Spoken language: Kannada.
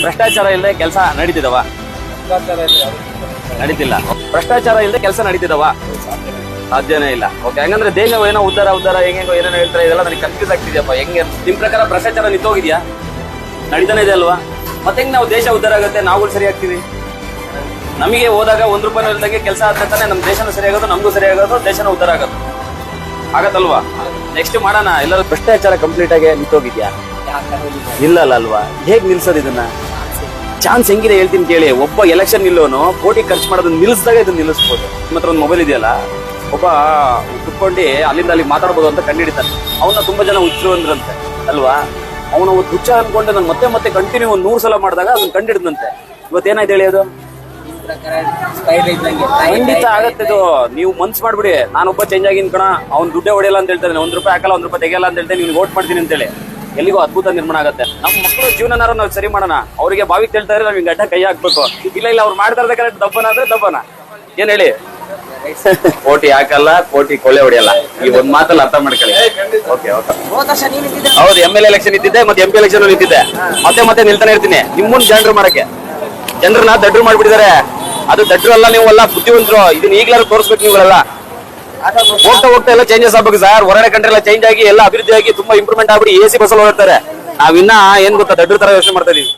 ಭ್ರಷ್ಟಾಚಾರ ಇಲ್ಲದೆ ಕೆಲಸ ನಡೀತಿದವ? ನಡೀತಿಲ್ಲ. ಭ್ರಷ್ಟಾಚಾರ ಇಲ್ಲದೆ ಕೆಲಸ ನಡೀತಿದವ? ಸಾಧ್ಯನೇ ಇಲ್ಲ. ಓಕೆ, ಹಂಗಂದ್ರೆ ದೇಶ ಏನೋ ಉದ್ದಾರ ಹೆಂಗೋ ಏನೇನೋ ಹೇಳ್ತಾರೆ, ಇದೆಲ್ಲ ನನಗೆ ಕನ್ಫ್ಯೂಸ್ ಆಗ್ತಿದ್ಯಪ್ಪ. ಹೆಂಗೆ ನಿಮ್ ಪ್ರಕಾರ ಭ್ರಷ್ಟಾಚಾರ ನಿಂತೋಗಿದ್ಯಾ? ನಡೀತಾನೆ ಇದೆ ಅಲ್ವಾ? ಮತ್ತೆ ಹೆಂಗ್ ನಾವು ದೇಶ ಉದ್ದಾರ ಆಗುತ್ತೆ, ನಾವು ಸರಿ ಆಗ್ತೀವಿ? ನಮಗೆ ಹೋದಾಗ ₹1 ಇಲ್ದಂಗೆ ಕೆಲಸ ಆದ್ರೆ ತಾನೆ ನಮ್ ದೇಶನೂ ಸರಿ ಆಗೋದು, ನಮಗೂ ಸರಿ ಆಗೋದು, ದೇಶನ ಉದ್ದಾರ ಆಗೋದು. ಆಗತ್ತಲ್ವಾ? ನೆಕ್ಸ್ಟ್ ಮಾಡೋಣ. ಎಲ್ಲರೂ ಭ್ರಷ್ಟಾಚಾರ ಕಂಪ್ಲೀಟ್ ಆಗಿ ನಿಂತೋಗಿದ್ಯಾ? ಇಲ್ಲ ಅಲ್ವಾ? ಹೇಗ್ ನಿಲ್ಸೋದು ಇದನ್ನ? ಚಾನ್ಸ್ ಹೆಂಗಿದೆ ಹೇಳ್ತೀನಿ ಕೇಳಿ. ಒಬ್ಬ ಎಲೆಕ್ಷನ್ ನಿಲ್ಲೋನು ಕೋಟಿ ಖರ್ಚು ಮಾಡೋದನ್ನ ನಿಲ್ಲಿಸಿದಾಗ ಇದನ್ನ ನಿಲ್ಲಿಸ್ಬೋದು. ನಿಮ್ಮ ಹತ್ರ ಒಂದು ಮೊಬೈಲ್ ಇದೆಯಲ್ಲ, ಒಬ್ಬ ಕುತ್ಕೊಂಡು ಅಲ್ಲಿಂದ ಅಲ್ಲಿ ಮಾತಾಡ್ಬೋದು ಅಂತ ಕಂಡಿಡಿತಾನೆ. ಅವನ್ನ ತುಂಬಾ ಜನ ಹುಚ್ಚರು ಅಂದ್ರಂತೆ ಅಲ್ವಾ? ಅವನು ಹುಚ್ಚ ಅನ್ಕೊಂಡು ನಾನು ಮತ್ತೆ ಕಂಟಿನ್ಯೂ 100 ಸಲ ಮಾಡಿದಾಗ ಅದನ್ನ ಕಂಡಿಡಿದಂತೆ. ಇವತ್ತೇನಾಯ್ತು ಹೇಳಿ? ಅದು ಖಂಡಿತ ಆಗತ್ತೆ. ಇದು ನೀವು ಮನ್ಸ್ ಮಾಡ್ಬಿಡಿ. ನಾನೊಬ್ಬ ಚೇಂಜ್ ಆಗಿನ್ ಕಣ, ಅವ್ನು ದುಡ್ಡೇ ಹೊಡೆಯಲ್ಲ ಅಂತ ಹೇಳ್ತಾನೆ, ₹1 ಹಾಕಲ್ಲ, ₹1 ತೆಗೆಯಲ್ಲ ಅಂತ ಹೇಳ್ತೇನೆ, ನೀವು ವೋಟ್ ಮಾಡ್ತೀನಿ ಅಂತೇಳಿ ಎಲ್ಲಿಗೂ ಅದ್ಭುತ ನಿರ್ಮಾಣ ಆಗುತ್ತೆ. ನಮ್ಮ ಮಕ್ಕಳು ಜೀವನನಾರು ನಾವು ಸರಿ ಮಾಡೋಣ. ಅವರಿಗೆ ಬಾವಿಗೆ ಹೇಳ್ತಾ ಇದ್ರೆ ನಾವ್ ಗಡ್ಡ ಕೈ ಹಾಕ್ಬೇಕು. ಇಲ್ಲ ಅವ್ರು ಮಾಡ್ತಾ ಇರೋದೇ ಕರೆಕ್ಟ್, ದಬ್ಬನ ಆದ್ರೆ ದಬ್ಬನ. ಏನ್ ಹೇಳಿ? ಕೋಟಿ ಹಾಕಲ್ಲ, ಕೋಟಿ ಕೊಳ್ಳೆ ಹೊಡೆಯಲ್ಲ. ಈ ಒಂದ್ ಮಾತಲ್ಲಿ ಅರ್ಥ ಮಾಡ್ಕೊಳ್ಳಿ. ಓಕೆ. ಹೌದು, MLA ಎಲೆಕ್ಷನ್ ಇದ್ದಿದ್ದೆ, ಮತ್ತೆ MP ಎಲೆಕ್ಷನ್ ನಿಂತಿದ್ದೆ. ಮತ್ತೆ ನಿಲ್ತಾನೆ ಇರ್ತೀನಿ ನಿಮ್ಮನ್ ಜನರು ಮಾಡಕ್ಕೆ. ಜನರನ್ನ ದಡ್ರು ಮಾಡ್ಬಿಟ್ಟಿದ್ದಾರೆ. ಅದು ದಡ್ರು ಅಲ್ಲ, ನೀವೆಲ್ಲ ಬುದ್ಧಿವಂತರು. ಇದನ್ನ ಈಗಲಾರು ತೋರಿಸ್ಬೇಕು ನೀವೆಲ್ಲ. ಹೋಗ್ತಾ ಎಲ್ಲ ಚೇಂಜಸ್ ಆಗ್ಬೇಕು ಸರ್. ಹೊರಗಡೆ ಕಂಟ್ರಿ ಎಲ್ಲ ಚೇಂಜ್ ಆಗಿ ಎಲ್ಲ ಅಭಿವೃದ್ಧಿ ಆಗಿ ತುಂಬಾ ಇಂಪ್ರೂವ್ಮೆಂಟ್ ಆಗ್ಬಿಡಿ AC ಬಸ್ ಅಲ್ಲಿ ಹೋಗ್ತಾರೆ. ನಾವಿನ್ನ ಏನ್ ಗೊತ್ತಾ, ದಡ್ರು ತರ ಯೋಚನೆ ಮಾಡ್ತಾ ಇದೀವಿ.